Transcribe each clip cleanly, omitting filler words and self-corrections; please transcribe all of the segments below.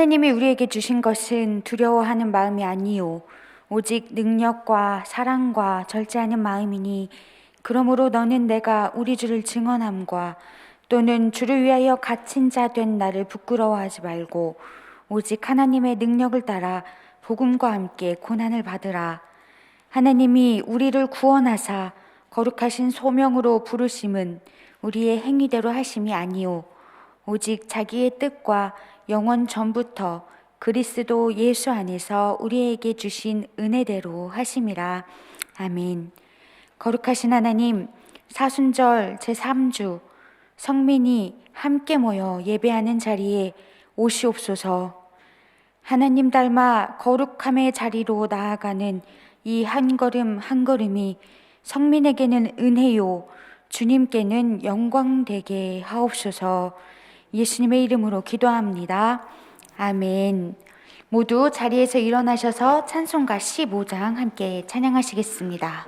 하나님이 우리에게 주신 것은 두려워하는 마음이 아니요 오직 능력과 사랑과 절제하는 마음이니 그러므로 너는 내가 우리 주를 증언함과 또는 주를 위하여 갇힌 자 된 나를 부끄러워하지 말고 오직 하나님의 능력을 따라 복음과 함께 고난을 받으라. 하나님이 우리를 구원하사 거룩하신 소명으로 부르심은 우리의 행위대로 하심이 아니요 오직 자기의 뜻과 영원 전부터 그리스도 예수 안에서 우리에게 주신 은혜대로 하심이라. 아멘. 거룩하신 하나님, 사순절 제3주 성민이 함께 모여 예배하는 자리에 오시옵소서. 하나님 닮아 거룩함의 자리로 나아가는 이 한 걸음 한 걸음이 성민에게는 은혜요 주님께는 영광 되게 하옵소서. 예수님의 이름으로 기도합니다. 아멘. 모두 자리에서 일어나셔서 찬송가 15장 함께 찬양하시겠습니다.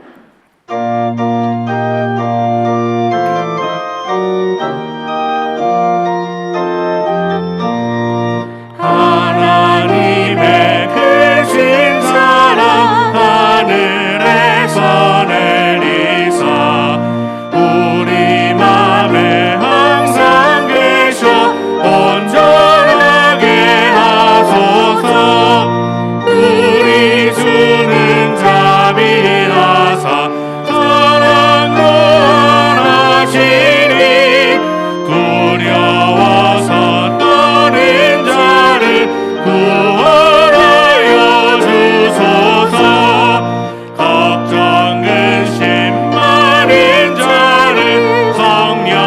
하나님의 크신 사랑 하늘에서 내리사 우리 맘에 항상 계셔 온전하게 하소서. 우리 주는 자비하사 사랑 무한하시니 두려워서 떠는 자를 구원하여 주소서. 걱정 근심 많은 자를 성령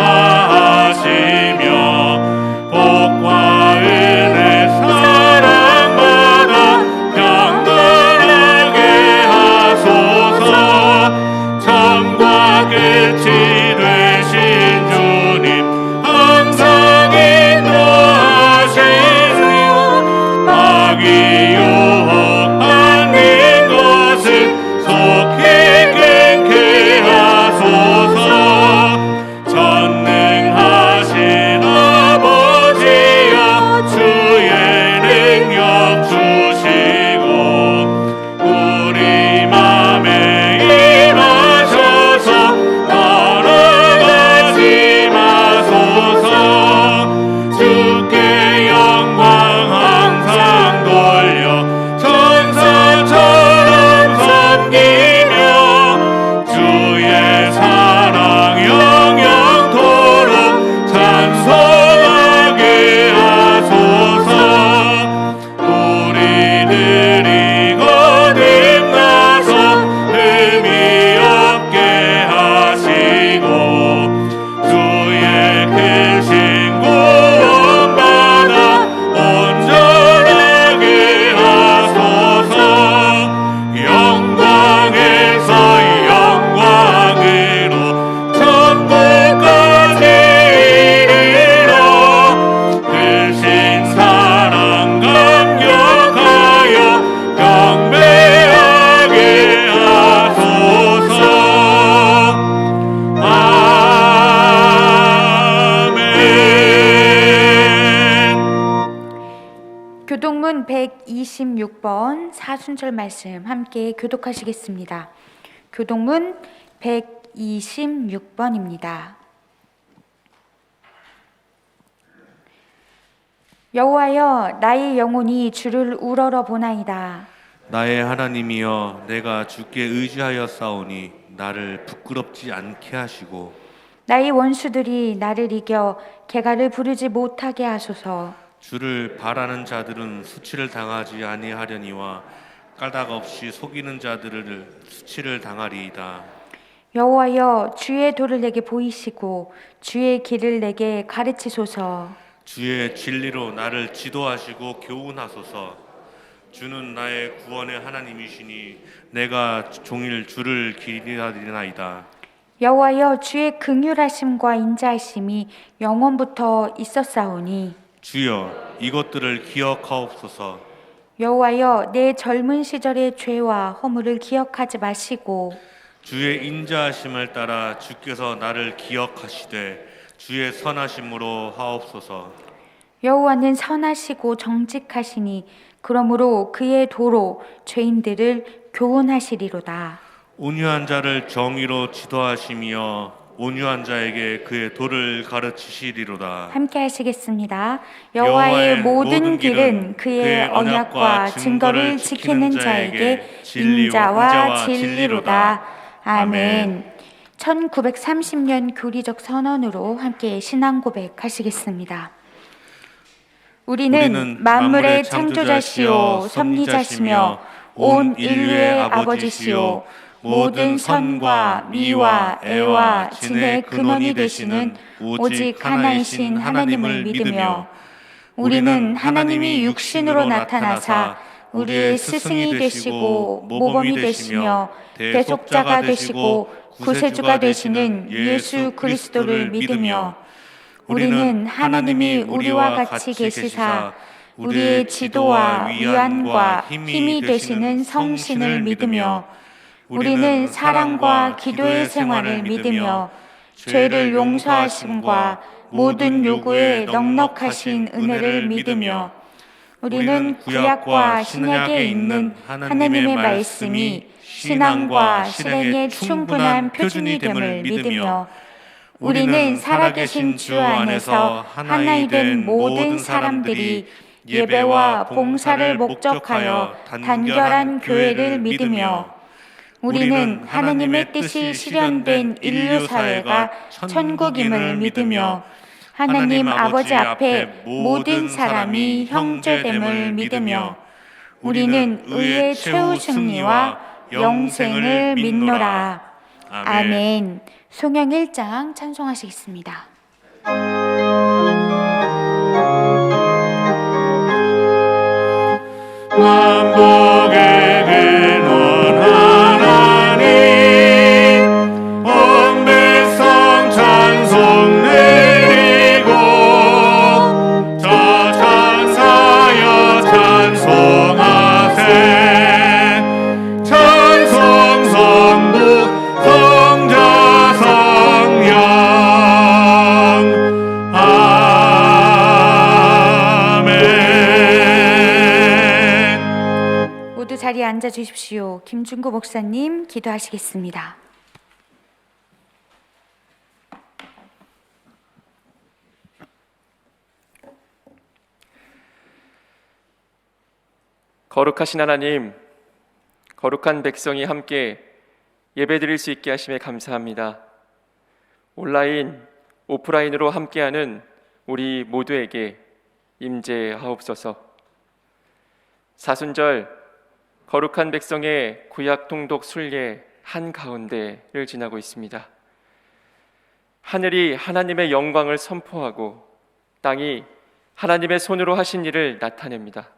강화하시며 복과 은혜 사랑받아 평안하게 하소서. 처음과 끝이 되신 주님 항상 인도하시며 악이 유혹하는 것을 속히 끊게 하소서. 전능하신 아버지여 주의 능력 주시고 우리 맘에 임하셔서 떠나가지 마소서. 주께 영광 항상 돌려 천사처럼 섬기며 주의 사랑 영영토록 찬송하게 하소서. 우리들이 거듭나서 흠이 없게 하시고 주의 크신 구원받아 온전하게 하소서. 영광에서 영광으로 천국까지 이르러 크신 사랑 감격하여 경배하게 하소서. 아멘. 교독문 126번 사순절 말씀 함께 교독하시겠습니다. 교독문 126번입니다. 여호와여, 나의 영혼이 주를 우러러 보나이다. 나의 하나님이여, 내가 주께 의지하여 싸우니 나를 부끄럽지 않게 하시고 나의 원수들이 나를 이겨 개가를 부르지 못하게 하소서. 주를 바라는 자들은 수치를 당하지 아니하려니와 까닭 없이 속이는 자들을 수치를 당하리이다. 여호와여, 주의 도를 내게 보이시고 주의 길을 내게 가르치소서. 주의 진리로 나를 지도하시고 교훈하소서. 주는 나의 구원의 하나님이시니 내가 종일 주를 기리하리나이다. 여호와여, 주의 긍휼하심과 인자하심이 영원부터 있었사오니 주여, 이것들을 기억하옵소서. 여호와여, 내 젊은 시절의 죄와 허물을 기억하지 마시고 주의 인자하심을 따라 주께서 나를 기억하시되 주의 선하심으로 하옵소서. 여호와는 선하시고 정직하시니 그러므로 그의 도로 죄인들을 교훈하시리로다. 온유한 자를 정의로 지도하시며 온유한 자에게 그의 도를 가르치시리로다. 함께 하시겠습니다. 여호와의 모든 길은 그의 언약과 증거를 지키는 자에게 인자와 진리로다. 아멘. 1930년 교리적 선언으로 함께 신앙 고백하시겠습니다. 우리는 만물의 창조자시요 섭리자시며 온 인류의 아버지시요 모든 선과 미와 애와 진의 근원이 되시는 오직 하나이신 하나님을 믿으며 우리는 하나님이 육신으로 나타나사 우리의 스승이 되시고 모범이 되시며 대속자가 되시고 구세주가 되시는 예수 그리스도를 믿으며 우리는 하나님이 우리와 같이 계시사 우리의 지도와 위안과 힘이 되시는 성신을 믿으며 우리는 사랑과 기도의 생활을 믿으며 죄를 용서하심과 모든 요구에 넉넉하신 은혜를 믿으며 우리는 구약과 신약에 있는 하나님의 말씀이 신앙과 실행의 충분한 표준이 됨을 믿으며 우리는 살아계신 주 안에서 하나이 된 모든 사람들이 예배와 봉사를 목적하여 단결한 교회를 믿으며 우리는 하나님의 뜻이 실현된 인류 사회가 천국임을 믿으며 하나님 아버지 앞에 모든 사람이 형제됨을 믿으며 우리는 의의 최후 승리와 영생을 믿노라. 아멘. 송영 1장 찬송하시겠습니다. 만복의 근원 하나님 온 백성 찬송 드리고 저 찬사여 찬송하세 찬송 성부 성자 성령 아멘. 모두 자리에 앉아 주십시오. 김준구 목사님 기도하시겠습니다. 거룩하신 하나님, 거룩한 백성이 함께 예배드릴 수 있게 하심에 감사합니다. 온라인, 오프라인으로 함께하는 우리 모두에게 임재하옵소서. 사순절 거룩한 백성의 구약 통독 순례 한가운데를 지나고 있습니다. 하늘이 하나님의 영광을 선포하고 땅이 하나님의 손으로 하신 일을 나타냅니다.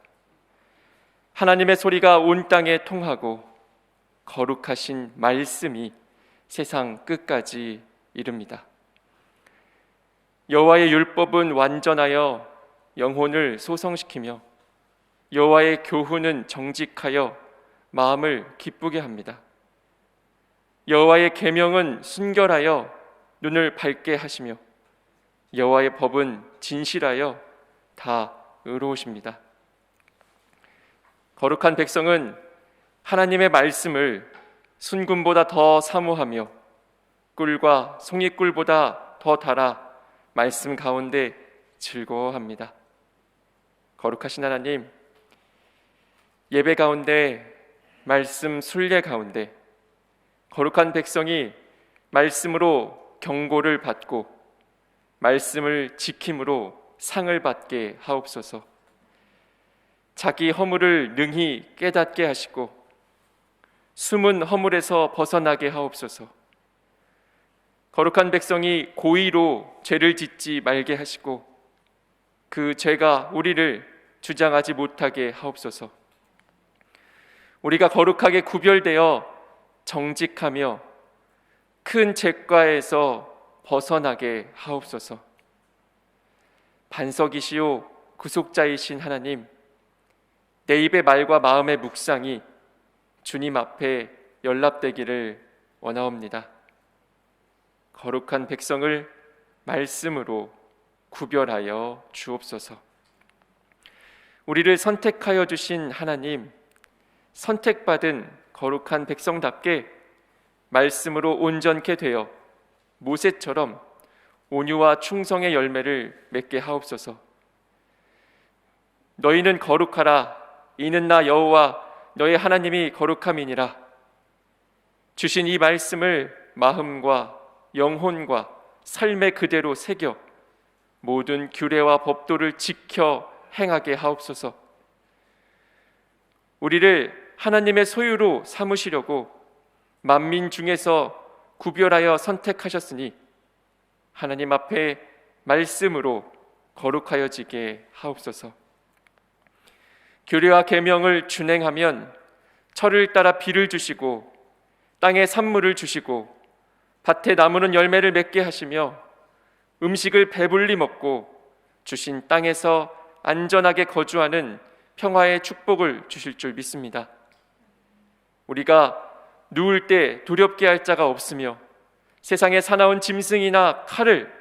하나님의 소리가 온 땅에 통하고 거룩하신 말씀이 세상 끝까지 이릅니다. 여호와의 율법은 완전하여 영혼을 소성시키며 여호와의 교훈은 정직하여 마음을 기쁘게 합니다. 여호와의 계명은 순결하여 눈을 밝게 하시며 여호와의 법은 진실하여 다 의로우십니다. 거룩한 백성은 하나님의 말씀을 순금보다 더 사모하며 꿀과 송이꿀보다 더 달아 말씀 가운데 즐거워합니다. 거룩하신 하나님, 예배 가운데 말씀 순례 가운데 거룩한 백성이 말씀으로 경고를 받고 말씀을 지킴으로 상을 받게 하옵소서. 자기 허물을 능히 깨닫게 하시고 숨은 허물에서 벗어나게 하옵소서. 거룩한 백성이 고의로 죄를 짓지 말게 하시고 그 죄가 우리를 주장하지 못하게 하옵소서. 우리가 거룩하게 구별되어 정직하며 큰 죄과에서 벗어나게 하옵소서. 반석이시요 구속자이신 하나님, 내 입의 말과 마음의 묵상이 주님 앞에 연락되기를 원하옵니다. 거룩한 백성을 말씀으로 구별하여 주옵소서. 우리를 선택하여 주신 하나님, 선택받은 거룩한 백성답게 말씀으로 온전케 되어 모세처럼 온유와 충성의 열매를 맺게 하옵소서. 너희는 거룩하라. 이는 나 여호와 너의 하나님이 거룩함이니라. 주신 이 말씀을 마음과 영혼과 삶의 그대로 새겨 모든 규례와 법도를 지켜 행하게 하옵소서. 우리를 하나님의 소유로 삼으시려고 만민 중에서 구별하여 선택하셨으니 하나님 앞에 말씀으로 거룩하여지게 하옵소서. 규례와 계명을 준행하면 철을 따라 비를 주시고 땅에 산물을 주시고 밭에 나무는 열매를 맺게 하시며 음식을 배불리 먹고 주신 땅에서 안전하게 거주하는 평화의 축복을 주실 줄 믿습니다. 우리가 누울 때 두렵게 할 자가 없으며 세상에 사나운 짐승이나 칼을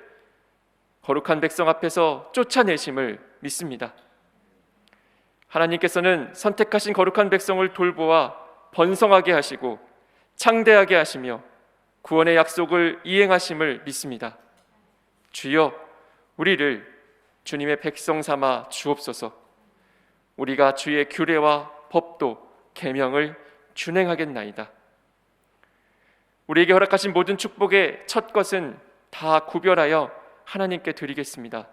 거룩한 백성 앞에서 쫓아내심을 믿습니다. 하나님께서는 선택하신 거룩한 백성을 돌보아 번성하게 하시고 창대하게 하시며 구원의 약속을 이행하심을 믿습니다. 주여, 우리를 주님의 백성 삼아 주옵소서. 우리가 주의 규례와 법도 계명을 준행하겠나이다. 우리에게 허락하신 모든 축복의 첫 것은 다 구별하여 하나님께 드리겠습니다.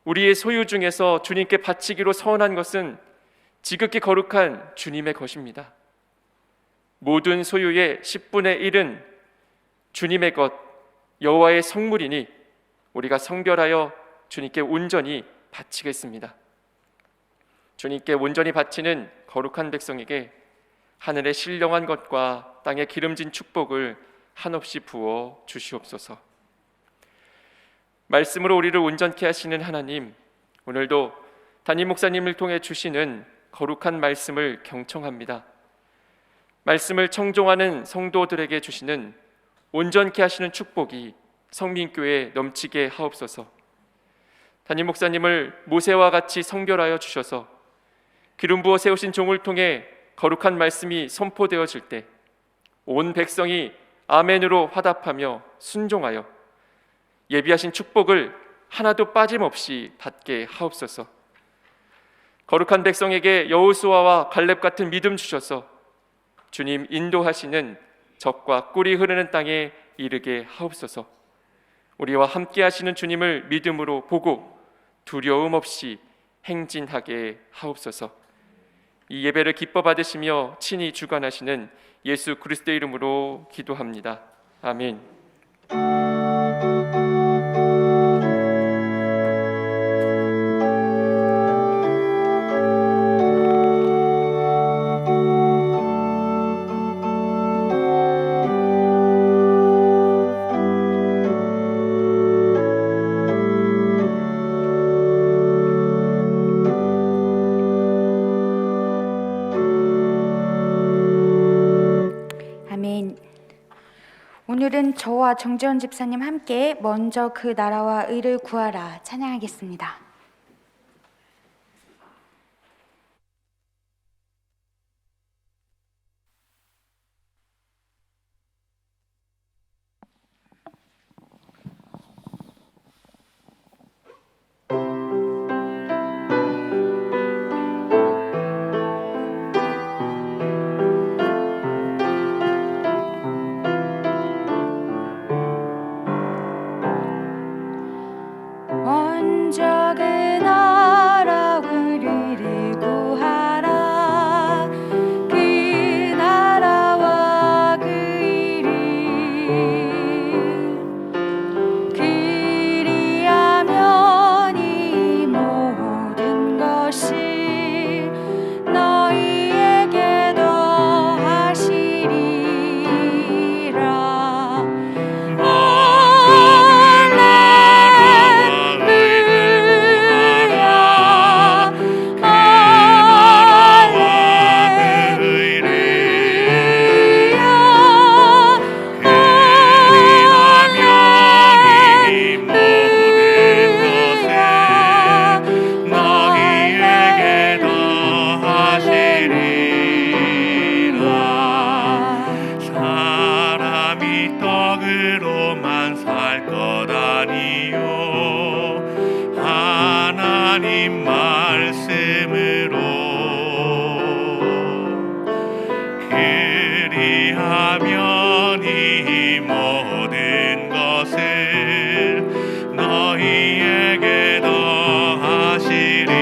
우리의 소유 중에서 주님께 바치기로 서원한 것은 지극히 거룩한 주님의 것입니다. 모든 소유의 10분의 1은 주님의 것, 여호와의 성물이니 우리가 성별하여 주님께 온전히 바치겠습니다. 주님께 온전히 바치는 거룩한 백성에게 하늘의 신령한 것과 땅의 기름진 축복을 한없이 부어 주시옵소서. 말씀으로 우리를 온전케 하시는 하나님, 오늘도 담임 목사님을 통해 주시는 거룩한 말씀을 경청합니다. 말씀을 청종하는 성도들에게 주시는 온전케 하시는 축복이 성민교회에 넘치게 하옵소서. 담임 목사님을 모세와 같이 성별하여 주셔서 기름 부어 세우신 종을 통해 거룩한 말씀이 선포되어질 때 온 백성이 아멘으로 화답하며 순종하여 예비하신 축복을 하나도 빠짐없이 받게 하옵소서. 거룩한 백성에게 여호수아와 갈렙 같은 믿음 주셔서 주님 인도하시는 적과 꿀이 흐르는 땅에 이르게 하옵소서. 우리와 함께 하시는 주님을 믿음으로 보고 두려움 없이 행진하게 하옵소서. 이 예배를 기뻐 받으시며 친히 주관하시는 예수 그리스도의 이름으로 기도합니다. 아멘. 오늘은 저와 정재원 집사님 함께 먼저 그 나라와 의를 구하라 찬양하겠습니다. 먼저 말씀으로만 살 것 아니요 하나님 말씀으로 그리하면 이 모든 것을 너희에게 더하시리라.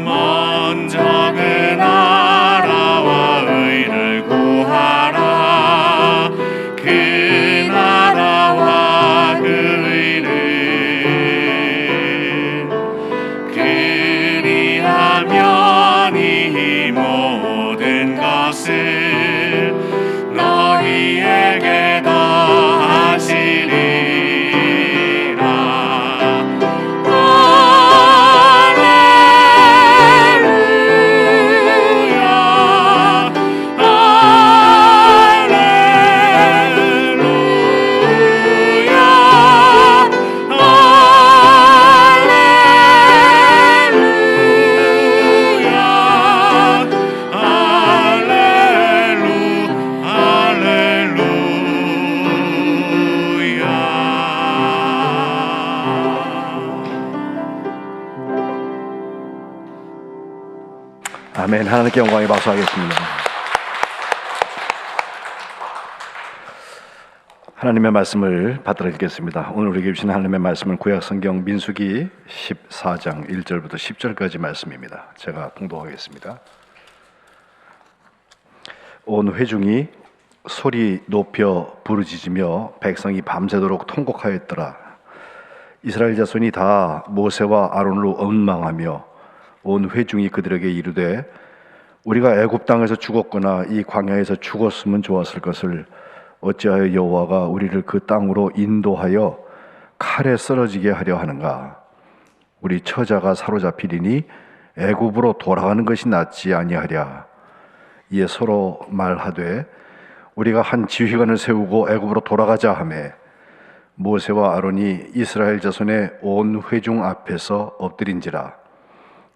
먼저 그 나라와 의를 구하라. 그 나라와 그 의를 그리하면 이 모든 것을 너희에게 더하시리라. 아멘. 하나님께 영광의 박수하겠습니다. 하나님의 말씀을 받들어 읽겠습니다. 오늘 우리에게 주신 하나님의 말씀은 구약성경 민수기 14장 1절부터 10절까지 말씀입니다. 제가 봉독하겠습니다. 온 회중이 소리 높여 부르짖으며 백성이 밤새도록 통곡하였더라. 이스라엘 자손이 다 모세와 아론으로 원망하며 온 회중이 그들에게 이르되 우리가 애굽 땅에서 죽었거나 이 광야에서 죽었으면 좋았을 것을 어찌하여 여호와가 우리를 그 땅으로 인도하여 칼에 쓰러지게 하려 하는가? 우리 처자가 사로잡히리니 애굽으로 돌아가는 것이 낫지 아니하랴. 이에 서로 말하되 우리가 한 지휘관을 세우고 애굽으로 돌아가자 하매 모세와 아론이 이스라엘 자손의 온 회중 앞에서 엎드린지라.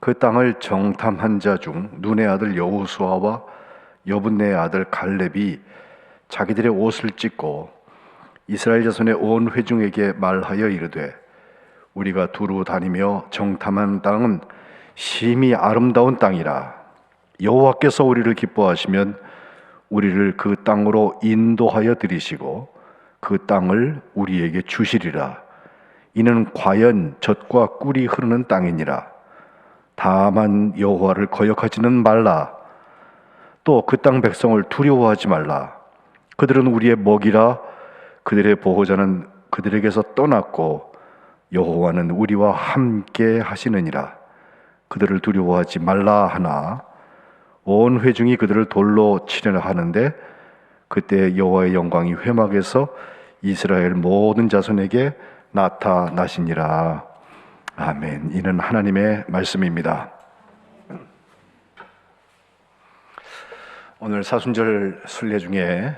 그 땅을 정탐한 자 중 눈의 아들 여호수아와 여분네의 아들 갈렙이 자기들의 옷을 찢고 이스라엘 자손의 온 회중에게 말하여 이르되 우리가 두루 다니며 정탐한 땅은 심히 아름다운 땅이라. 여호와께서 우리를 기뻐하시면 우리를 그 땅으로 인도하여 들이시고 그 땅을 우리에게 주시리라. 이는 과연 젖과 꿀이 흐르는 땅이니라. 다만 여호와를 거역하지는 말라. 또 그 땅 백성을 두려워하지 말라. 그들은 우리의 먹이라. 그들의 보호자는 그들에게서 떠났고 여호와는 우리와 함께 하시느니라. 그들을 두려워하지 말라 하나 온 회중이 그들을 돌로 치려나 하는데 그때 여호와의 영광이 회막에서 이스라엘 모든 자손에게 나타나시니라. 아멘. 이는 하나님의 말씀입니다. 오늘 사순절 순례 중에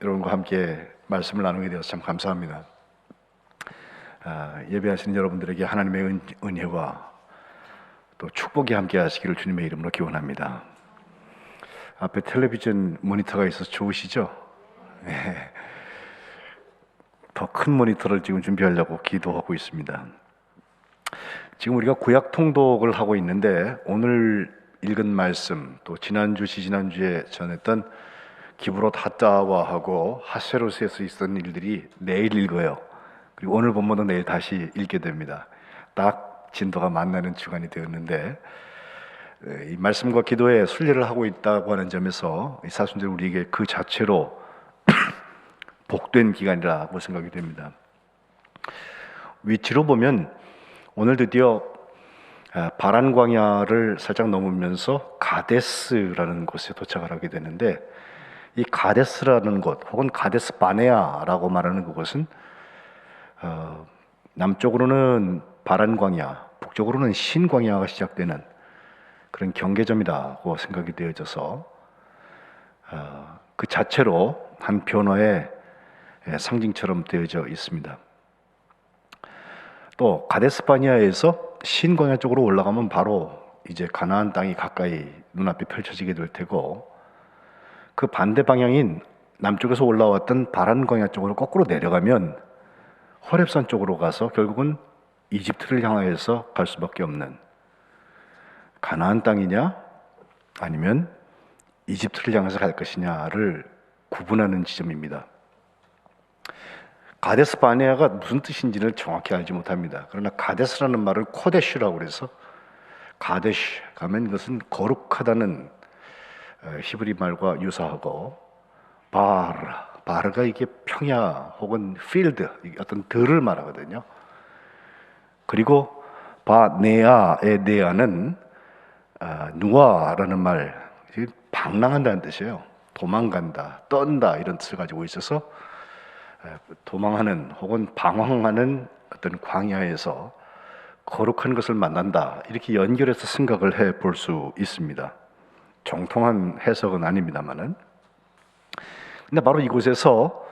여러분과 함께 말씀을 나누게 되어서 참 감사합니다. 예배하시는 여러분들에게 하나님의 은혜와 또 축복이 함께 하시기를 주님의 이름으로 기원합니다. 앞에 텔레비전 모니터가 있어서 좋으시죠? 네. 더 큰 모니터를 지금 준비하려고 기도하고 있습니다. 지금 우리가 구약 통독을 하고 있는데 오늘 읽은 말씀 또 지난주 지난주에 전했던 기브롯 핫다와하고 하세로스에서 있었던 일들이 내일 읽어요. 그리고 오늘 본문도 내일 다시 읽게 됩니다. 딱 진도가 만나는 주간이 되었는데 이 말씀과 기도에 순례를 하고 있다고 하는 점에서 이 사순절 우리에게 그 자체로 복된 기간이라고 생각이 됩니다. 위치로 보면 오늘 드디어 바란 광야를 살짝 넘으면서 가데스라는 곳에 도착을 하게 되는데, 이 가데스라는 곳 혹은 가데스 바네아라고 말하는 그곳은 남쪽으로는 바란 광야, 북쪽으로는 신 광야가 시작되는 그런 경계점이라고 생각이 되어져서 그 자체로 한 변화의 상징처럼 되어져 있습니다. 또 가데스 바네아에서 신 광야 쪽으로 올라가면 바로 이제 가나안 땅이 가까이 눈앞에 펼쳐지게 될 테고, 그 반대 방향인 남쪽에서 올라왔던 바란 광야 쪽으로 거꾸로 내려가면 호렙산 쪽으로 가서 결국은 이집트를 향하여서 갈 수밖에 없는, 가나안 땅이냐 아니면 이집트를 향해서 갈 것이냐를 구분하는 지점입니다. 가데스 바네아가 무슨 뜻인지를 정확히 알지 못합니다. 그러나 가데스라는 말을 코데슈라고 그래서, 가데슈 가면 이것은 거룩하다는 히브리 말과 유사하고, 바르가 이게 평야 혹은 필드, 어떤 들을 말하거든요. 그리고 바네아의 네아는 누아라는 말, 방랑한다는 뜻이에요. 도망간다, 떤다 이런 뜻을 가지고 있어서 도망하는 혹은 방황하는 어떤 광야에서 거룩한 것을 만난다, 이렇게 연결해서 생각을 해 볼 수 있습니다. 정통한 해석은 아닙니다만은. 근데 바로 이곳에서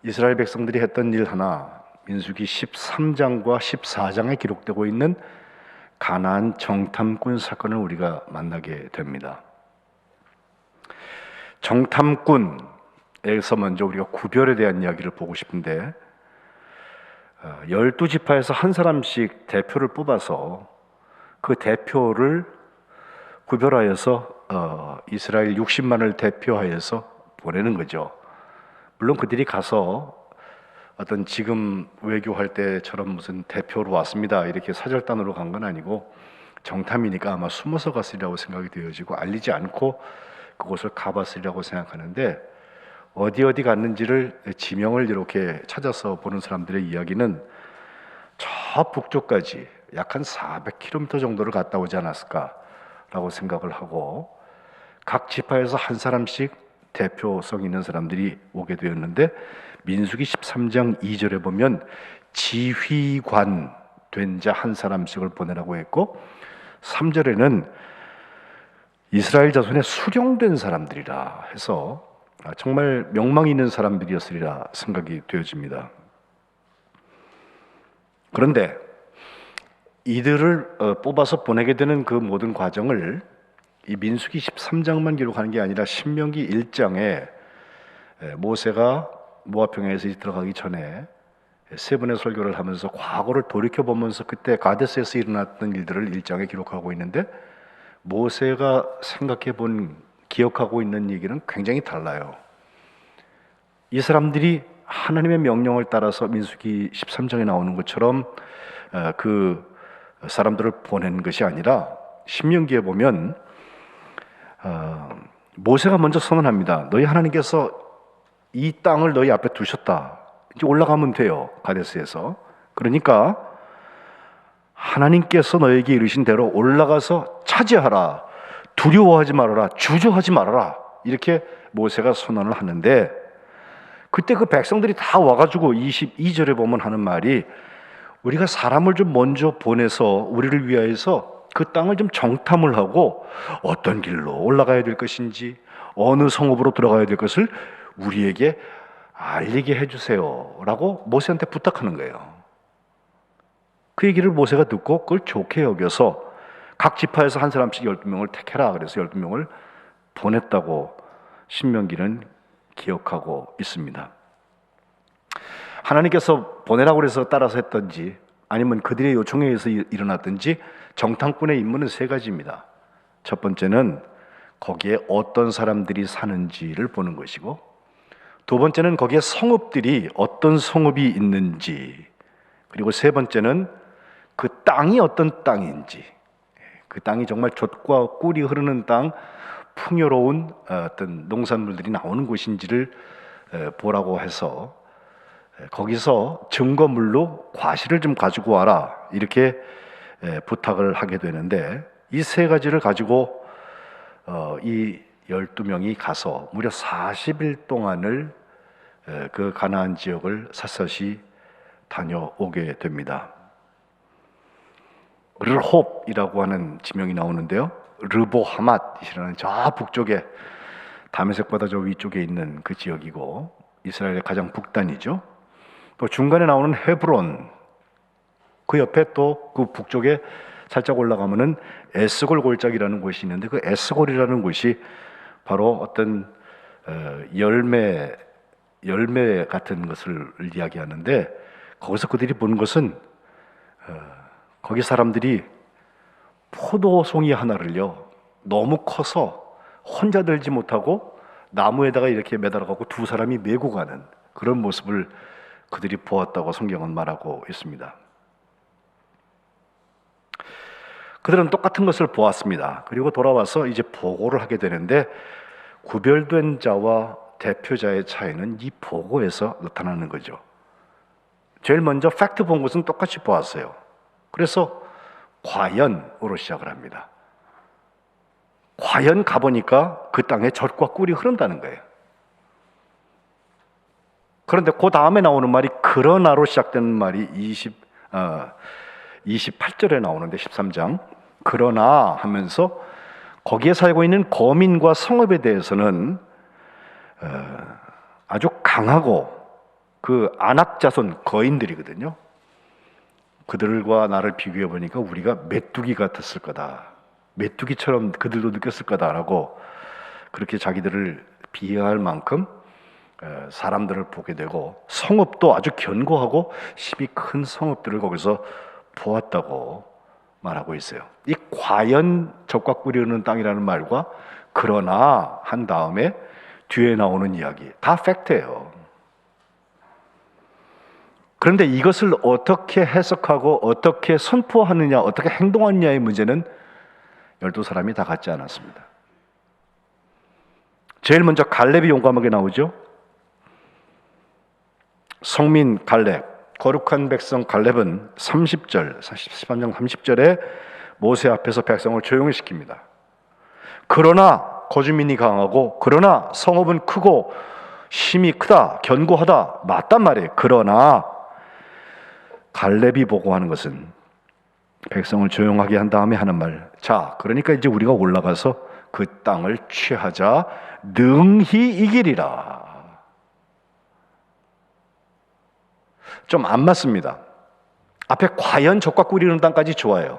이스라엘 백성들이 했던 일 하나, 민수기 13장과 14장에 기록되고 있는 가나안 정탐꾼 사건을 우리가 만나게 됩니다. 정탐꾼에서 먼저 우리가 구별에 대한 이야기를 보고 싶은데, 12지파에서 한 사람씩 대표를 뽑아서 그 대표를 구별하여서 이스라엘 60만을 대표하여서 보내는 거죠. 물론 그들이 가서 어떤 지금 외교할 때처럼 무슨 대표로 왔습니다 이렇게 사절단으로 간 건 아니고, 정탐이니까 아마 숨어서 갔으리라고 생각이 되어지고 알리지 않고 그곳을 가봤으리라고 생각하는데, 어디 갔는지를 지명을 이렇게 찾아서 보는 사람들의 이야기는 저 북쪽까지 약 한 400km 정도를 갔다 오지 않았을까라고 생각을 하고, 각 지파에서 한 사람씩 대표성 있는 사람들이 오게 되었는데, 민수기 13장 2절에 보면 지휘관 된 자 한 사람씩을 보내라고 했고, 3절에는 이스라엘 자손의 수령된 사람들이라 해서 정말 명망 있는 사람들이었으리라 생각이 되어집니다. 그런데 이들을 뽑아서 보내게 되는 그 모든 과정을 이 민수기 13장만 기록하는 게 아니라 신명기 1장에 모세가 모압 평야에서 들어가기 전에 세 번의 설교를 하면서 과거를 돌이켜보면서 그때 가데스에서 일어났던 일들을 1장에 기록하고 있는데, 모세가 생각해본, 기억하고 있는 얘기는 굉장히 달라요. 이 사람들이 하나님의 명령을 따라서 민수기 13장에 나오는 것처럼 그 사람들을 보낸 것이 아니라, 신명기에 보면 모세가 먼저 선언합니다. 너희 하나님께서 이 땅을 너희 앞에 두셨다. 이제 올라가면 돼요, 가데스에서. 그러니까 하나님께서 너에게 이르신 대로 올라가서 차지하라. 두려워하지 말아라. 주저하지 말아라. 이렇게 모세가 선언을 하는데, 그때 그 백성들이 다 와가지고 22절에 보면 하는 말이, 우리가 사람을 좀 먼저 보내서 우리를 위하여서 그 땅을 좀 정탐을 하고 어떤 길로 올라가야 될 것인지, 어느 성읍으로 들어가야 될 것을 우리에게 알리게 해주세요 라고 모세한테 부탁하는 거예요. 그 얘기를 모세가 듣고 그걸 좋게 여겨서 각 지파에서 한 사람씩 12명을 택해라, 그래서 12명을 보냈다고 신명기는 기억하고 있습니다. 하나님께서 보내라고 해서 따라서 했던지 아니면 그들의 요청에 의해서 일어났든지, 정탐꾼의 임무는 세 가지입니다. 첫 번째는 거기에 어떤 사람들이 사는지를 보는 것이고, 두 번째는 거기에 성읍들이 어떤 성읍이 있는지, 그리고 세 번째는 그 땅이 어떤 땅인지, 그 땅이 정말 젖과 꿀이 흐르는 땅, 풍요로운 어떤 농산물들이 나오는 곳인지를 보라고 해서 거기서 증거물로 과실을 좀 가지고 와라 이렇게 부탁을 하게 되는데, 이 세 가지를 가지고 이 12명이 가서 무려 40일 동안을 그 가나안 지역을 샅샅이 다녀오게 됩니다. 르홉이라고 하는 지명이 나오는데요, 르보하맛이라는 저 북쪽에 다메섹보다 저 위쪽에 있는 그 지역이고 이스라엘의 가장 북단이죠. 또 중간에 나오는 헤브론, 그 옆에 또 그 북쪽에 살짝 올라가면은 에스골 골짜기라는 곳이 있는데, 그 에스골이라는 곳이 바로 어떤 열매 같은 것을 이야기하는데, 거기서 그들이 본 것은 거기 사람들이 포도송이 하나를요 너무 커서 혼자 들지 못하고 나무에다가 이렇게 매달아갖고 두 사람이 메고 가는 그런 모습을 그들이 보았다고 성경은 말하고 있습니다. 그들은 똑같은 것을 보았습니다. 그리고 돌아와서 이제 보고를 하게 되는데, 구별된 자와 대표자의 차이는 이 보고에서 나타나는 거죠. 제일 먼저 팩트 본 것은 똑같이 보았어요. 그래서 과연으로 시작을 합니다. 과연 가보니까 그 땅에 젖과 꿀이 흐른다는 거예요. 그런데 그 다음에 나오는 말이 그러나로 시작되는 말이 28절에 나오는데, 13장 그러나 하면서 거기에 살고 있는 거민과 성읍에 대해서는 아주 강하고 그 아낙 자손 거인들이거든요. 그들과 나를 비교해 보니까 우리가 메뚜기 같았을 거다, 메뚜기처럼 그들도 느꼈을 거다라고 그렇게 자기들을 비하할 만큼 사람들을 보게 되고, 성읍도 아주 견고하고 힘이 큰 성읍들을 거기서 보았다고 말하고 있어요. 이 과연 젖과 꿀이 흐르는 땅이라는 말과 그러나 한 다음에 뒤에 나오는 이야기 다 팩트예요. 그런데 이것을 어떻게 해석하고 어떻게 선포하느냐, 어떻게 행동하느냐의 문제는 12사람이 다 같지 않았습니다. 제일 먼저 갈렙이 용감하게 나오죠. 성민 갈렙, 거룩한 백성 갈렙은 13장 30절에 모세 앞에서 백성을 조용히 시킵니다. 그러나 거주민이 강하고, 그러나 성읍은 크고 힘이 크다, 견고하다, 맞단 말이에요. 그러나 갈렙이 보고하는 것은 백성을 조용하게 한 다음에 하는 말, 자, 그러니까 이제 우리가 올라가서 그 땅을 취하자, 능히 이기리라. 좀 안 맞습니다. 앞에 과연 젖과 꿀이 흐르는 땅까지 좋아요.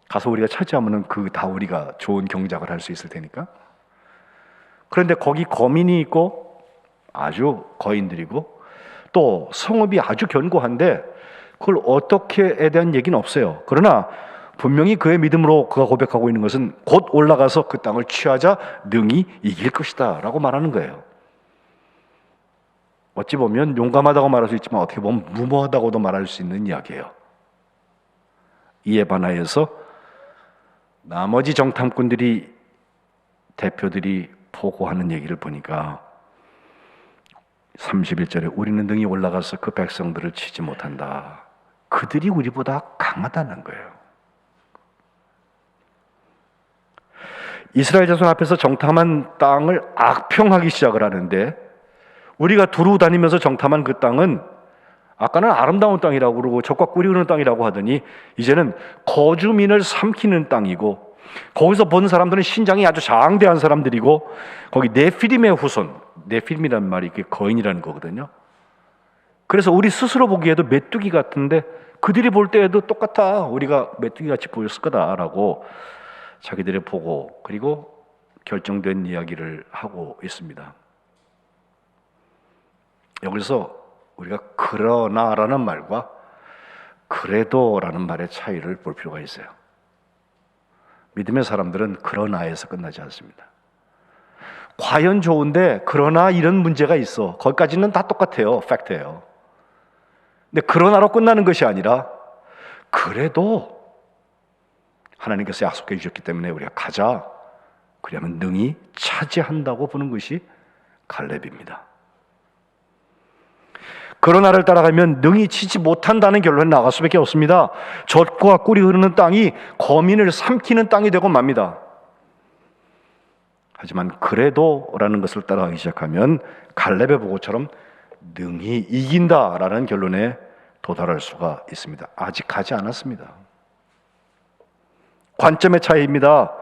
가서 우리가 차지하면 그 다 우리가 좋은 경작을 할 수 있을 테니까. 그런데 거기 거민이 있고 아주 거인들이고 또 성읍이 아주 견고한데 그걸 어떻게에 대한 얘기는 없어요. 그러나 분명히 그의 믿음으로 그가 고백하고 있는 것은 곧 올라가서 그 땅을 취하자 능히 이길 것이다 라고 말하는 거예요. 어찌 보면 용감하다고 말할 수 있지만 어떻게 보면 무모하다고도 말할 수 있는 이야기예요. 이에 반하여서 나머지 정탐꾼들이, 대표들이 보고하는 얘기를 보니까 31절에 우리는 능히 올라가서 그 백성들을 치지 못한다. 그들이 우리보다 강하다는 거예요. 이스라엘 자손 앞에서 정탐한 땅을 악평하기 시작을 하는데, 우리가 두루 다니면서 정탐한 그 땅은 아까는 아름다운 땅이라고 그러고 젖과 꿀이 흐르는 땅이라고 하더니 이제는 거주민을 삼키는 땅이고, 거기서 본 사람들은 신장이 아주 장대한 사람들이고, 거기 네피림의 후손, 네피림이라는 말이 거인이라는 거거든요. 그래서 우리 스스로 보기에도 메뚜기 같은데 그들이 볼 때에도 똑같아, 우리가 메뚜기같이 보였을 거다라고 자기들의 보고 그리고 결정된 이야기를 하고 있습니다. 여기서 우리가 그러나라는 말과 그래도라는 말의 차이를 볼 필요가 있어요. 믿음의 사람들은 그러나에서 끝나지 않습니다. 과연 좋은데 그러나 이런 문제가 있어. 거기까지는 다 똑같아요. 팩트예요. 근데 그러나로 끝나는 것이 아니라 그래도 하나님께서 약속해 주셨기 때문에 우리가 가자. 그러면 능히 차지한다고 보는 것이 갈렙입니다. 그러나를 따라가면 능히 치지 못한다는 결론에 나갈 수밖에 없습니다. 젖과 꿀이 흐르는 땅이 거민을 삼키는 땅이 되고 맙니다. 하지만 그래도라는 것을 따라가기 시작하면 갈렙의 보고처럼 능히 이긴다라는 결론에 도달할 수가 있습니다. 아직 가지 않았습니다. 관점의 차이입니다.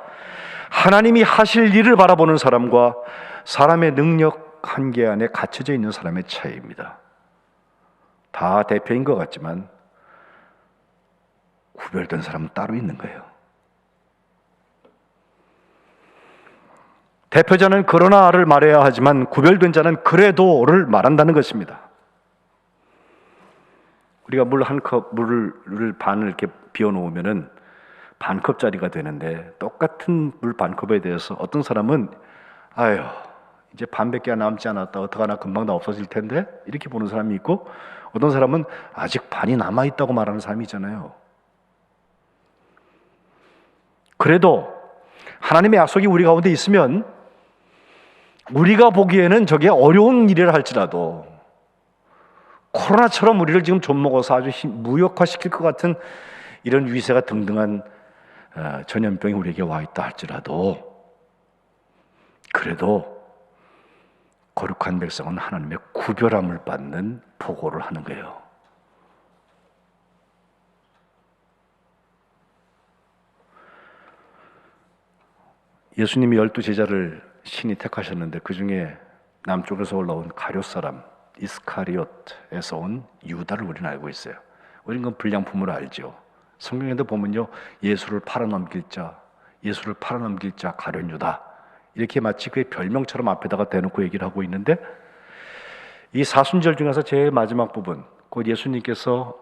하나님이 하실 일을 바라보는 사람과 사람의 능력 한계 안에 갇혀져 있는 사람의 차이입니다. 다 대표인 것 같지만 구별된 사람은 따로 있는 거예요. 대표자는 그러나를 말해야 하지만 구별된 자는 그래도를 말한다는 것입니다. 우리가 물 한 컵, 물을 반을 이렇게 비워 놓으면은 반 컵짜리가 되는데 똑같은 물 반 컵에 대해서 어떤 사람은 아유 이제 반밖에 남지 않았다 어떡하나 금방 다 없어질 텐데 이렇게 보는 사람이 있고 어떤 사람은 아직 반이 남아 있다고 말하는 사람이 있잖아요. 그래도 하나님의 약속이 우리 가운데 있으면 우리가 보기에는 저게 어려운 일이라 할지라도 코로나처럼 우리를 지금 좀먹어서 아주 무력화시킬 것 같은 이런 위세가 등등한 전염병이 우리에게 와 있다 할지라도 그래도 거룩한 백성은 하나님의 구별함을 받는 보고를 하는 거예요. 예수님이 12제자를 신이 택하셨는데 그 중에 남쪽에서 올라온 가룟 사람 이스카리옷에서 온 유다를 우리는 알고 있어요. 우리는 그 불량품으로 알죠. 성경에도 보면요, 예수를 팔아넘길 자 가룟 유다 이렇게 마치 그의 별명처럼 앞에다가 대놓고 얘기를 하고 있는데 이 사순절 중에서 제일 마지막 부분, 곧 예수님께서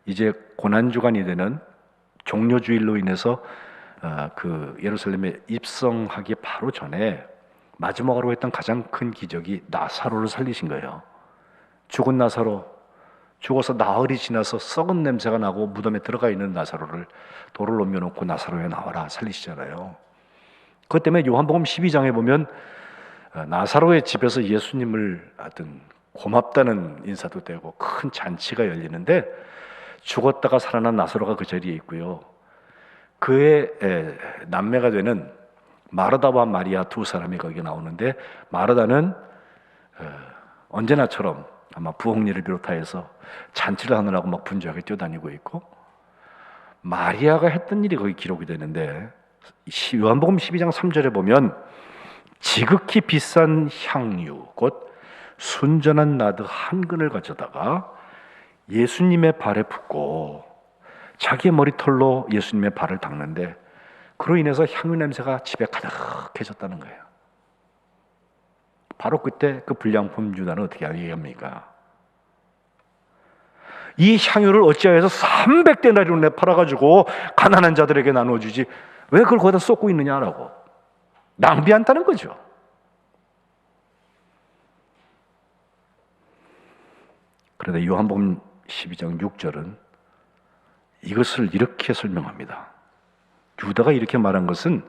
이제 고난주간이 되는 종료주일로 인해서 그 예루살렘에 입성하기 바로 전에 마지막으로 했던 가장 큰 기적이 나사로를 살리신 거예요. 죽은 나사로, 죽어서 나흘이 지나서 썩은 냄새가 나고 무덤에 들어가 있는 나사로를 돌을 옮겨놓고 나사로에 나와라 살리시잖아요. 그것 때문에 요한복음 12장에 보면 나사로의 집에서 예수님을 하여튼 고맙다는 인사도 되고 큰 잔치가 열리는데 죽었다가 살아난 나사로가 그 자리에 있고요. 그의 남매가 되는 마르다와 마리아 두 사람이 거기에 나오는데 마르다는 언제나처럼 아마 부엌일을 비롯하여서 잔치를 하느라고 막 분주하게 뛰어다니고 있고 마리아가 했던 일이 거기 기록이 되는데 요한복음 12장 3절에 보면 지극히 비싼 향유 곧 순전한 나드 한 근을 가져다가 예수님의 발에 붓고 자기의 머리털로 예수님의 발을 닦는데 그로 인해서 향유 냄새가 집에 가득해졌다는 거예요. 바로 그때 그 불량품 유다는 어떻게 얘기합니까? 이 향유를 어찌하여서 300데나리온에 팔아가지고 가난한 자들에게 나눠주지 왜 그걸 거기다 쏟고 있느냐라고 낭비한다는 거죠. 그런데 요한복음 12장 6절은 이것을 이렇게 설명합니다. 유다가 이렇게 말한 것은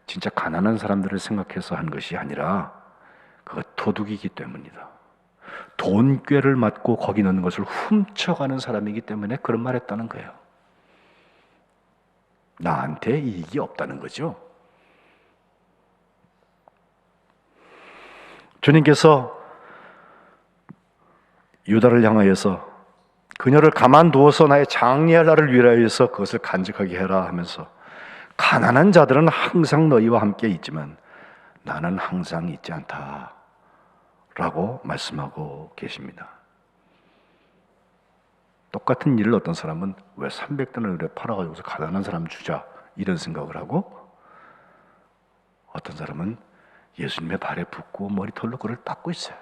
진짜 가난한 사람들을 생각해서 한 것이 아니라 그가 도둑이기 때문이다. 돈꾀를 맞고 거기 넣는 것을 훔쳐가는 사람이기 때문에 그런 말 했다는 거예요. 나한테 이익이 없다는 거죠. 주님께서 유다를 향하여서 그녀를 가만두어서 나의 장래할 날을 위하여서 그것을 간직하게 해라 하면서 가난한 자들은 항상 너희와 함께 있지만 나는 항상 있지 않다 라고 말씀하고 계십니다. 똑같은 일을 어떤 사람은 왜 300데나리온에 팔아가지고서 가난한 사람 주자 이런 생각을 하고 어떤 사람은 예수님의 발에 붓고 머리털로 그를 닦고 있어요.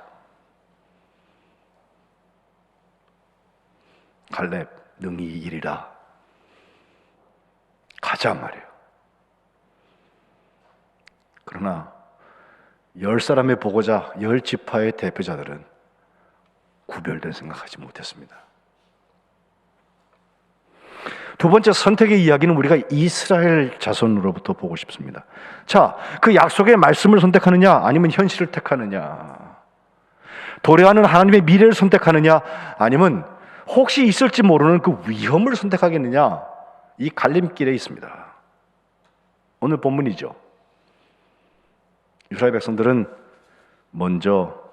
갈렙 능히 이기리라 가자 말이에요. 그러나 10사람의 보고자 10지파의 대표자들은 구별된 생각하지 못했습니다. 두 번째 선택의 이야기는 우리가 이스라엘 자손으로부터 보고 싶습니다. 자, 그 약속의 말씀을 선택하느냐 아니면 현실을 택하느냐, 도래하는 하나님의 미래를 선택하느냐 아니면 혹시 있을지 모르는 그 위험을 선택하겠느냐, 이 갈림길에 있습니다. 오늘 본문이죠. 이스라엘 백성들은 먼저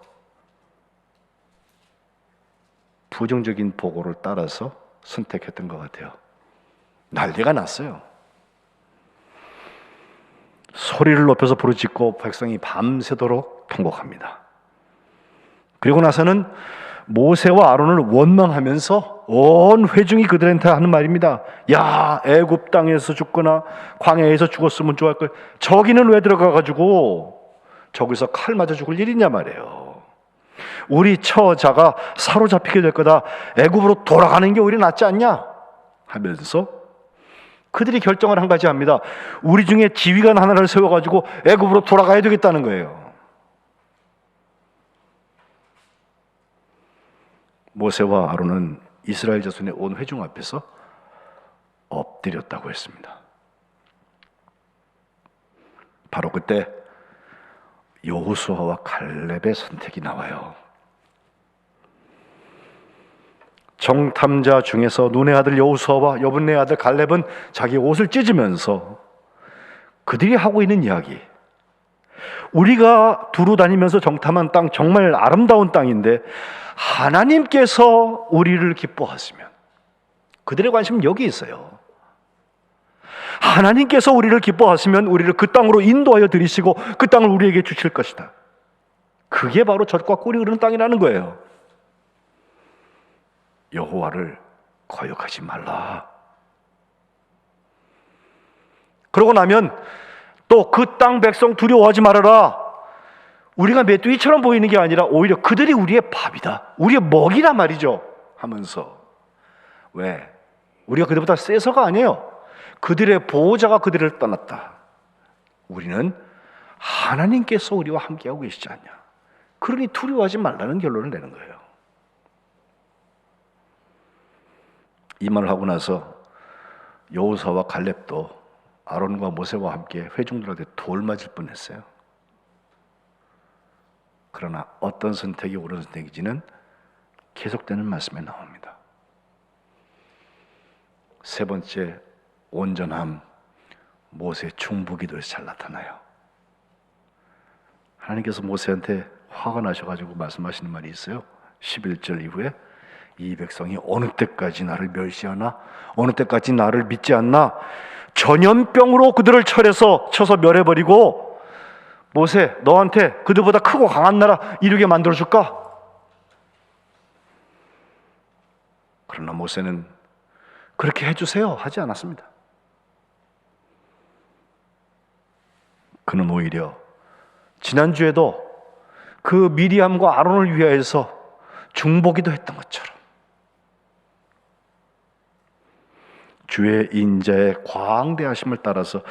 부정적인 보고를 따라서 선택했던 것 같아요. 난리가 났어요. 소리를 높여서 부르짖고 백성이 밤새도록 통곡합니다. 그리고 나서는 모세와 아론을 원망하면서 온 회중이 그들한테 하는 말입니다. 야, 애굽 땅에서 죽거나 광야에서 죽었으면 좋을 걸, 저기는 왜 들어가가지고 저기서 칼 맞아 죽을 일이냐 말이에요. 우리 처자가 사로잡히게 될 거다. 애굽으로 돌아가는 게 오히려 낫지 않냐 하면서 그들이 결정을 한 가지 합니다. 우리 중에 지휘관 하나를 세워가지고 애굽으로 돌아가야 되겠다는 거예요. 모세와 아론은 이스라엘 자손의 온 회중 앞에서 엎드렸다고 했습니다. 바로 그때 여호수아와 갈렙의 선택이 나와요. 정탐자 중에서 눈의 아들 여호수아와 여분의 아들 갈렙은 자기 옷을 찢으면서 그들이 하고 있는 이야기, 우리가 두루 다니면서 정탐한 땅 정말 아름다운 땅인데 하나님께서 우리를 기뻐하시면, 그들의 관심은 여기 있어요. 하나님께서 우리를 기뻐하시면 우리를 그 땅으로 인도하여 들이시고 그 땅을 우리에게 주실 것이다. 그게 바로 젖과 꿀이 흐르는 땅이라는 거예요. 여호와를 거역하지 말라. 그러고 나면 또 그 땅 백성 두려워하지 말아라. 우리가 메뚜기처럼 보이는 게 아니라 오히려 그들이 우리의 밥이다, 우리의 먹이란 말이죠 하면서, 왜? 우리가 그들보다 세서가 아니에요. 그들의 보호자가 그들을 떠났다. 우리는 하나님께서 우리와 함께하고 계시지 않냐, 그러니 두려워하지 말라는 결론을 내는 거예요. 이 말을 하고 나서 여호수아와 갈렙도 아론과 모세와 함께 회중들한테 돌 맞을 뻔했어요. 그러나 어떤 선택이 옳은 선택인지는 계속되는 말씀에 나옵니다. 세 번째, 온전함, 모세의 중보기도에서 잘 나타나요. 하나님께서 모세한테 화가 나셔가지고 말씀하시는 말이 있어요. 11절 이후에 이 백성이 어느 때까지 나를 멸시하나, 어느 때까지 나를 믿지 않나, 전염병으로 그들을 쳐서 멸해버리고 모세, 너한테 그들보다 크고 강한 나라 이루게 만들어줄까? 그러나 모세는 그렇게 해주세요 하지 않았습니다. 그는 오히려 지난주에도 그 미리암과 아론을 위하여서 중보기도 했던 것처럼 주의 인자의 광대하심을 따라서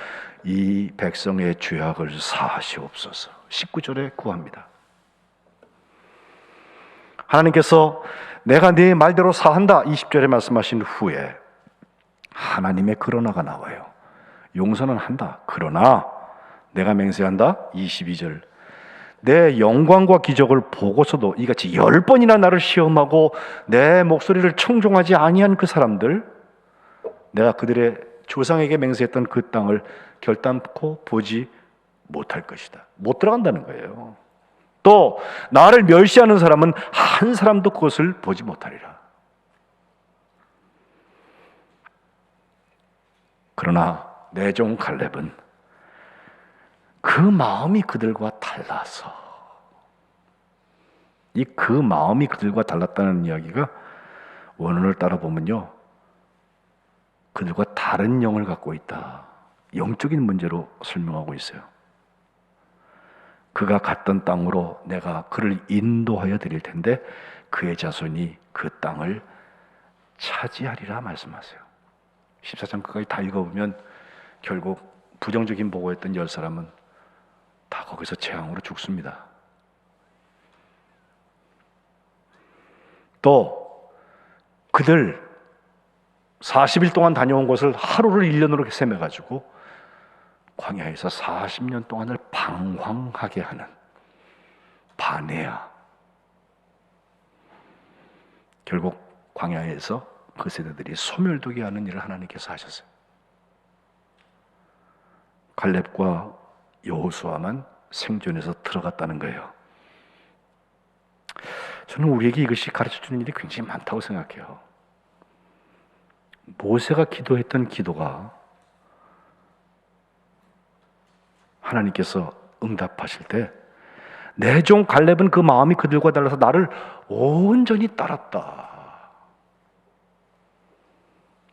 이 백성의 죄악을 사하시옵소서 19절에 구합니다. 하나님께서 내가 네 말대로 사한다 20절에 말씀하신 후에 하나님의 그러나가 나와요. 용서는 한다. 그러나 내가 맹세한다 22절, 내 영광과 기적을 보고서도 이같이 10번이나 나를 시험하고 내 목소리를 청종하지 아니한 그 사람들, 내가 그들의 조상에게 맹세했던 그 땅을 결단코 보지 못할 것이다. 못 들어간다는 거예요. 또 나를 멸시하는 사람은 한 사람도 그것을 보지 못하리라. 그러나 내 종 갈렙은 그 마음이 그들과 달라서, 그 마음이 그들과 달랐다는 이야기가 원문을 따라 보면요, 그들과 다른 영을 갖고 있다, 영적인 문제로 설명하고 있어요. 그가 갔던 땅으로 내가 그를 인도하여 드릴 텐데 그의 자손이 그 땅을 차지하리라 말씀하세요. 14장 끝까지 다 읽어보면 결국 부정적인 보고했던 10사람은 다 거기서 재앙으로 죽습니다. 또 그들 40일 동안 다녀온 곳을 하루를 1년으로 세매가지고 광야에서 40년 동안을 방황하게 하는 바네아. 결국 광야에서 그 세대들이 소멸되게 하는 일을 하나님께서 하셨어요. 갈렙과 여호수아만 생존해서 들어갔다는 거예요. 저는 우리에게 이것이 가르쳐주는 일이 굉장히 많다고 생각해요. 모세가 기도했던 기도가 하나님께서 응답하실 때 내 종 갈렙은 그 마음이 그들과 달라서 나를 온전히 따랐다.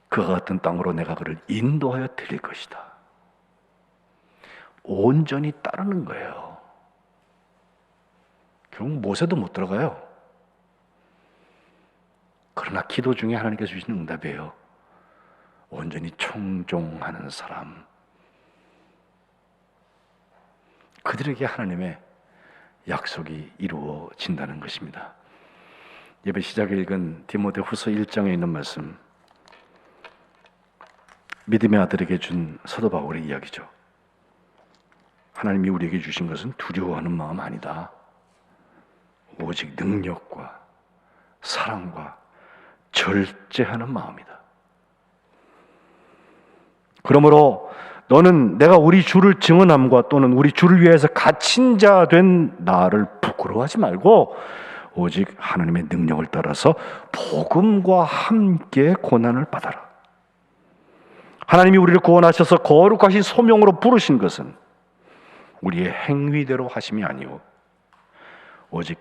그와 같은 땅으로 내가 그를 인도하여 드릴 것이다. 온전히 따르는 거예요. 결국 모세도 못 들어가요. 그러나 기도 중에 하나님께서 주시는 응답이에요. 온전히 청종하는 사람. 그들에게 하나님의 약속이 이루어진다는 것입니다. 예배 시작에 읽은 디모데후서 1장에 있는 말씀, 믿음의 아들에게 준 사도 바울의 이야기죠. 하나님이 우리에게 주신 것은 두려워하는 마음 아니다. 오직 능력과 사랑과 절제하는 마음이다. 그러므로 너는 내가 우리 주를 증언함과 또는 우리 주를 위해서 갇힌 자 된 나를 부끄러워하지 말고 오직 하나님의 능력을 따라서 복음과 함께 고난을 받아라. 하나님이 우리를 구원하셔서 거룩하신 소명으로 부르신 것은 우리의 행위대로 하심이 아니오 오직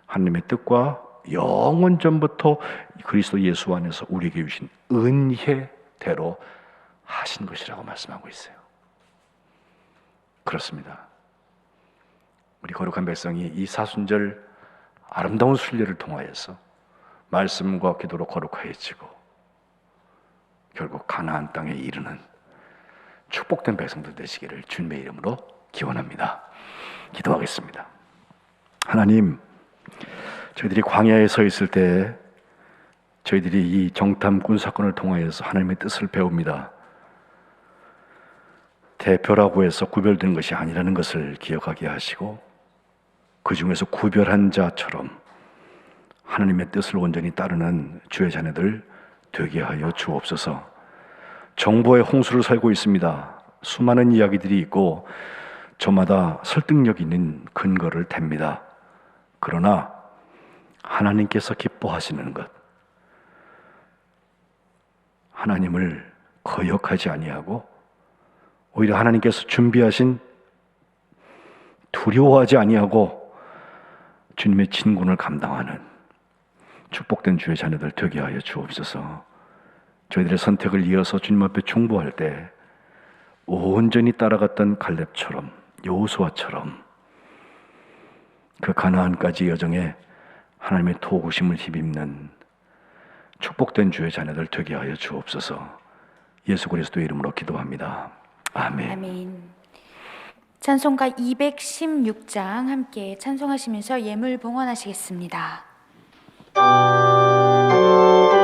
하나님의 뜻과 영원 전부터 그리스도 예수 안에서 우리에게 주신 은혜대로 하신 것이라고 말씀하고 있어요. 그렇습니다. 우리 거룩한 백성이 이 사순절 아름다운 순례를 통하여서 말씀과 기도로 거룩하여지고 결국 가나안 땅에 이르는 축복된 백성들 되시기를 주님의 이름으로 기원합니다. 기도하겠습니다. 하나님, 저희들이 광야에 서 있을 때 저희들이 이 정탐꾼 사건을 통하여서 하나님의 뜻을 배웁니다. 대표라고 해서 구별되는 것이 아니라는 것을 기억하게 하시고 그 중에서 구별한 자처럼 하나님의 뜻을 온전히 따르는 주의 자녀들 되게 하여 주옵소서. 정보의 홍수를 살고 있습니다. 수많은 이야기들이 있고 저마다 설득력 있는 근거를 댑니다. 그러나 하나님께서 기뻐하시는 것, 하나님을 거역하지 아니하고 오히려 하나님께서 준비하신 두려워하지 아니하고 주님의 진군을 감당하는 축복된 주의 자녀들 되게 하여 주옵소서. 저희들의 선택을 이어서 주님 앞에 중보할 때 온전히 따라갔던 갈렙처럼 여호수아처럼 그 가나안까지 여정에 하나님의 도구심을 힘입는 축복된 주의 자녀들 되게 하여 주옵소서. 예수 그리스도의 이름으로 기도합니다. 아멘. 아멘. 찬송가 216장 함께 찬송하시면서 예물 봉헌하시겠습니다. 고마워라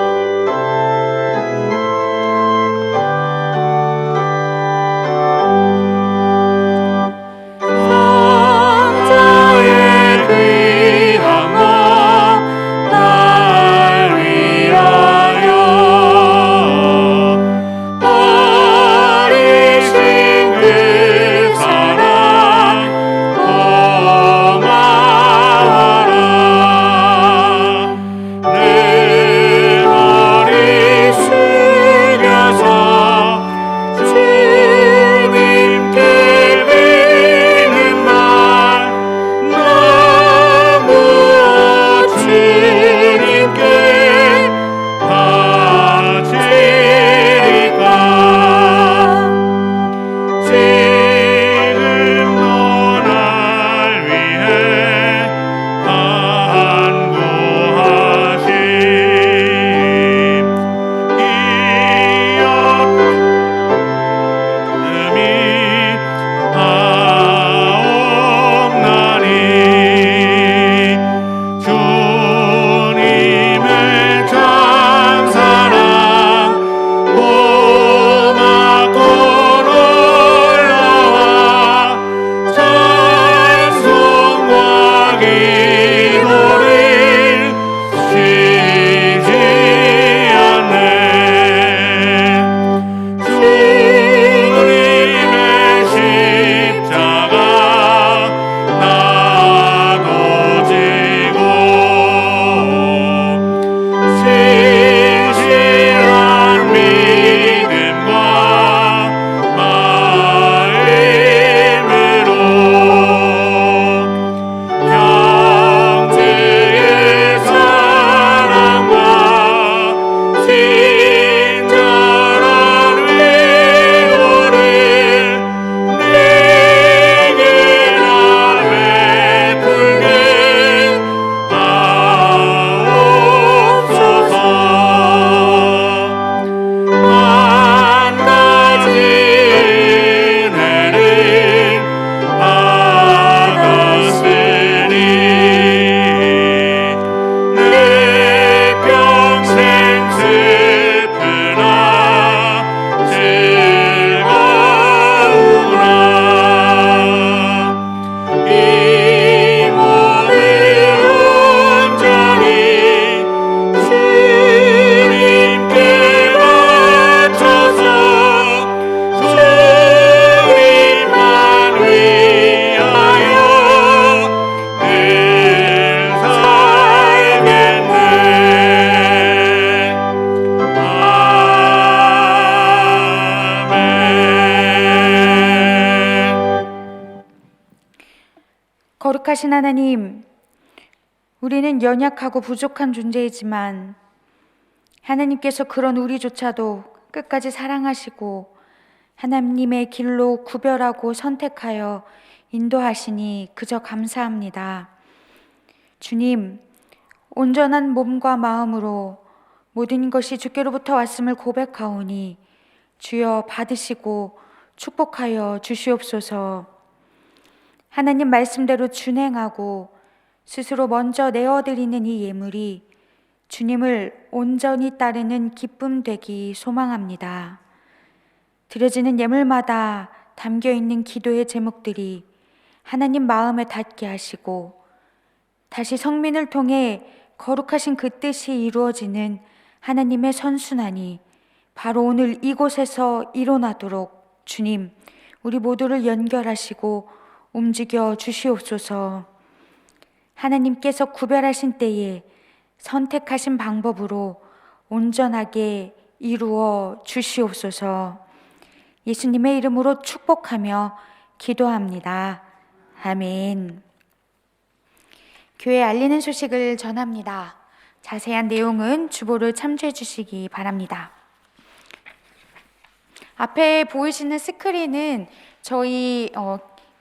거룩하신 하나님, 우리는 연약하고 부족한 존재이지만 하나님께서 그런 우리조차도 끝까지 사랑하시고 하나님의 길로 구별하고 선택하여 인도하시니 그저 감사합니다. 주님, 온전한 몸과 마음으로 모든 것이 주께로부터 왔음을 고백하오니 주여 받으시고 축복하여 주시옵소서. 하나님 말씀대로 준행하고 스스로 먼저 내어드리는 이 예물이 주님을 온전히 따르는 기쁨 되기 소망합니다. 드려지는 예물마다 담겨있는 기도의 제목들이 하나님 마음에 닿게 하시고 다시 성민을 통해 거룩하신 그 뜻이 이루어지는 하나님의 선순환이 바로 오늘 이곳에서 일어나도록 주님, 우리 모두를 연결하시고 움직여 주시옵소서. 하나님께서 구별하신 때에 선택하신 방법으로 온전하게 이루어 주시옵소서. 예수님의 이름으로 축복하며 기도합니다. 아멘. 교회 알리는 소식을 전합니다. 자세한 내용은 주보를 참조해 주시기 바랍니다. 앞에 보이시는 스크린은 저희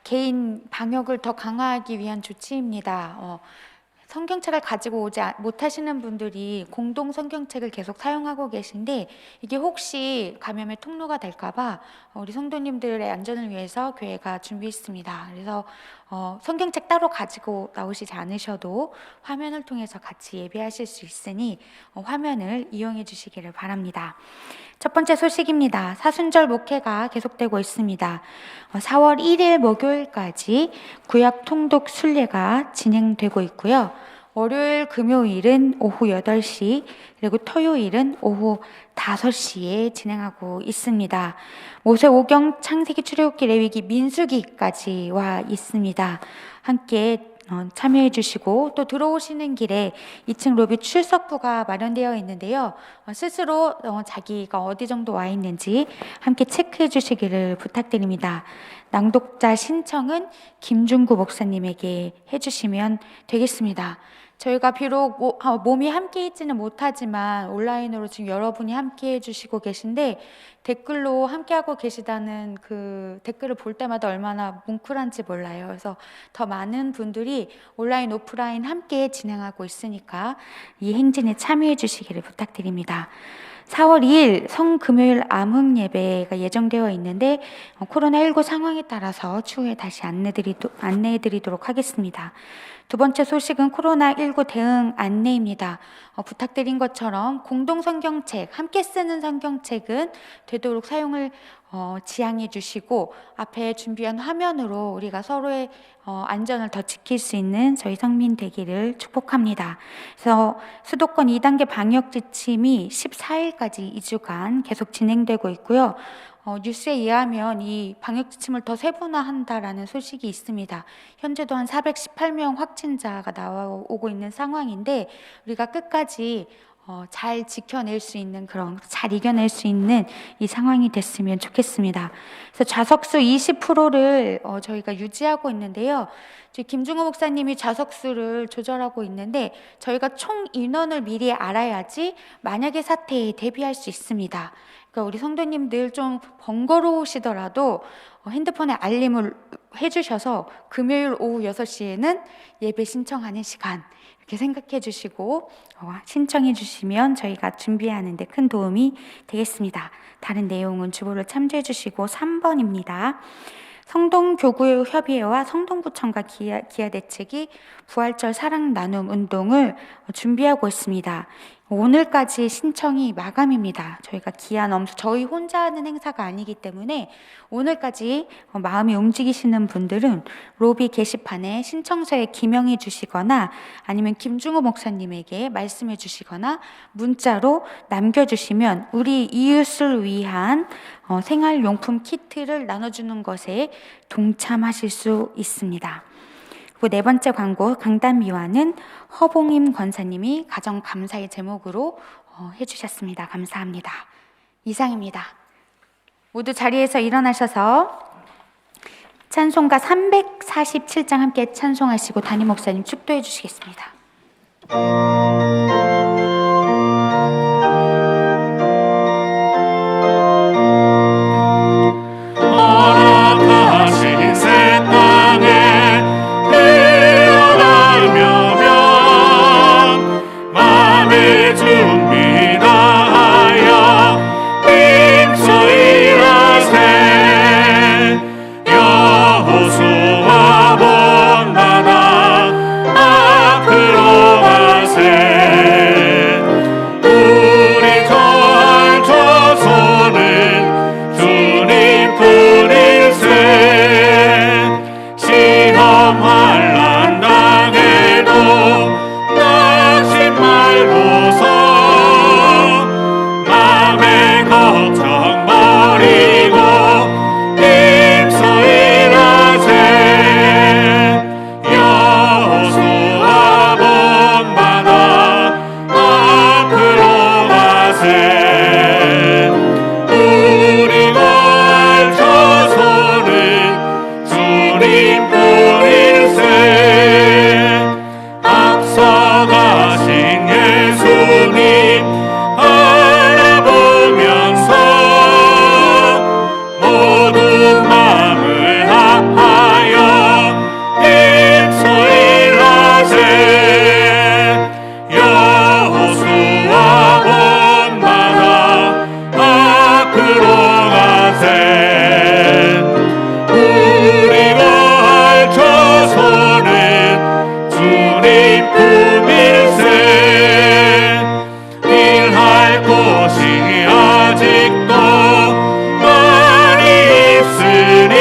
개인 방역을 더 강화하기 위한 조치입니다. 성경책을 가지고 오지 못하시는 분들이 공동 성경책을 계속 사용하고 계신데 이게 혹시 감염의 통로가 될까봐 우리 성도님들의 안전을 위해서 교회가 준비했습니다. 그래서 성경책 따로 가지고 나오시지 않으셔도 화면을 통해서 같이 예배하실 수 있으니 화면을 이용해 주시기를 바랍니다. 첫 번째 소식입니다. 사순절 목회가 계속되고 있습니다. 4월 1일 목요일까지 구약 통독 순례가 진행되고 있고요. 월요일, 금요일은 오후 8시, 그리고 토요일은 오후 5시에 진행하고 있습니다. 모세오경, 창세기, 출애굽기, 레위기, 민수기까지 와 있습니다. 함께 참여해 주시고 또 들어오시는 길에 2층 로비 출석부가 마련되어 있는데요. 스스로 자기가 어디 정도 와 있는지 함께 체크해 주시기를 부탁드립니다. 낭독자 신청은 김중구 목사님에게 해주시면 되겠습니다. 저희가 비록 몸이 함께 있지는 못하지만 온라인으로 지금 여러분이 함께 해주시고 계신데 댓글로 함께하고 계시다는 그 댓글을 볼 때마다 얼마나 뭉클한지 몰라요. 그래서 더 많은 분들이 온라인, 오프라인 함께 진행하고 있으니까 이 행진에 참여해 주시기를 부탁드립니다. 4월 2일 성금요일 암흥 예배가 예정되어 있는데 코로나19 상황에 따라서 추후에 다시 안내해 드리도록 하겠습니다. 두 번째 소식은 코로나19 대응 안내입니다. 부탁드린 것처럼 공동 성경책, 함께 쓰는 성경책은 되도록 사용을 지양해 주시고 앞에 준비한 화면으로 우리가 서로의 안전을 더 지킬 수 있는 저희 성민 되기를 축복합니다. 그래서 수도권 2단계 방역 지침이 14일까지 2주간 계속 진행되고 있고요. 뉴스에 의하면 이 방역 지침을 더 세분화한다라는 소식이 있습니다. 현재도 한 418명 확진자가 나오고 있는 상황인데 우리가 끝까지 잘 지켜낼 수 있는 잘 이겨낼 수 있는 이 상황이 됐으면 좋겠습니다. 그래서 좌석수 20%를 저희가 유지하고 있는데요. 김중호 목사님이 좌석수를 조절하고 있는데 저희가 총 인원을 미리 알아야지 만약의 사태에 대비할 수 있습니다. 그러니까 우리 성도님들 좀 번거로우시더라도 핸드폰에 알림을 해주셔서 금요일 오후 6시에는 예배 신청하는 시간 이렇게 생각해 주시고 신청해 주시면 저희가 준비하는 데 큰 도움이 되겠습니다. 다른 내용은 주보를 참조해 주시고 3번입니다. 성동교구협의회와 성동구청과 기아대책이 부활절 사랑 나눔 운동을 준비하고 있습니다. 오늘까지 신청이 마감입니다. 저희가 기한 엄수 저희 혼자 하는 행사가 아니기 때문에 오늘까지 마음이 움직이시는 분들은 로비 게시판에 신청서에 기명해 주시거나 아니면 김중호 목사님에게 말씀해 주시거나 문자로 남겨주시면 우리 이웃을 위한 생활용품 키트를 나눠주는 것에 동참하실 수 있습니다. 그리고 네 번째 광고 강단미화는 허봉임 권사님이 가정 감사의 제목으로 해주셨습니다. 감사합니다. 이상입니다. 모두 자리에서 일어나셔서 찬송가 347장 함께 찬송하시고 담임 목사님 축도해 주시겠습니다. 허락하신 새 땅에 태어나려면 마음의 준비 다하여 힘써 일하세. 여호수아 본받아 앞으로 가세. 우리 거할 조소는 주님뿐일세. 시험 환난 당해도 낙심 말고서 맘의 걱정 버리고 힘써 일하세. 여호수아 본받아 앞으로 가세. 우리 거할 조소는 주님뿐일세. 앞서가신 예수님 바라보면서 모든 마음을 합하여 힘써 일하세. 여호수아 본받아 앞으로 가세. 우리 거할 조소는 주님뿐일세. 일할 곳이 아직도 많이 있으니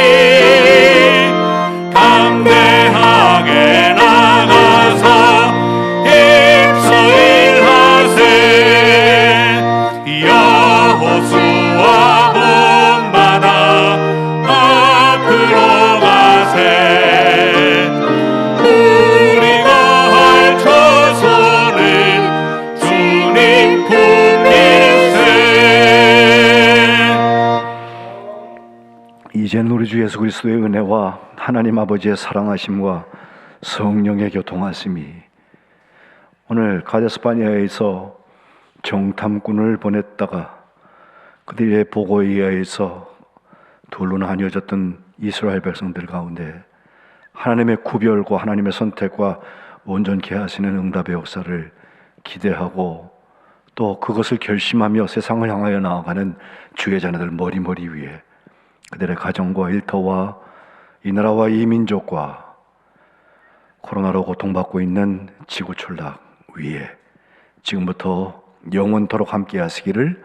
담대하게 나가서 힘써 일하세. 여호수아 본받아 앞으로 가세. 우리 거할 조소는 주님뿐일세. 이제는 우리 주 예수 그리스도의 은혜와 하나님 아버지의 사랑하심과 성령의 교통하심이 오늘 가데스바니아에서 정탐꾼을 보냈다가 그들의 보고에 의해서 둘로 나뉘어졌던 이스라엘 백성들 가운데 하나님의 구별과 하나님의 선택과 온전케 하시는 응답의 역사를 기대하고 또 그것을 결심하며 세상을 향하여 나아가는 주의 자녀들 머리머리 위에 그들의 가정과 일터와 이 나라와 이 민족과 코로나로 고통받고 있는 지구촌락 위에 지금부터 영원토록 함께 하시기를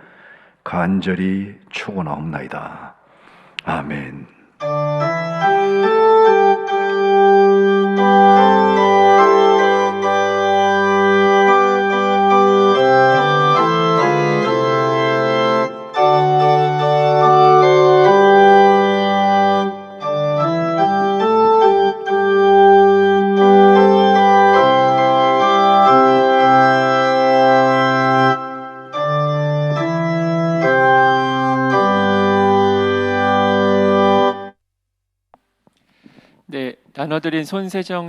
간절히 축원하옵나이다. 아멘. 네, 나눠드린 손세정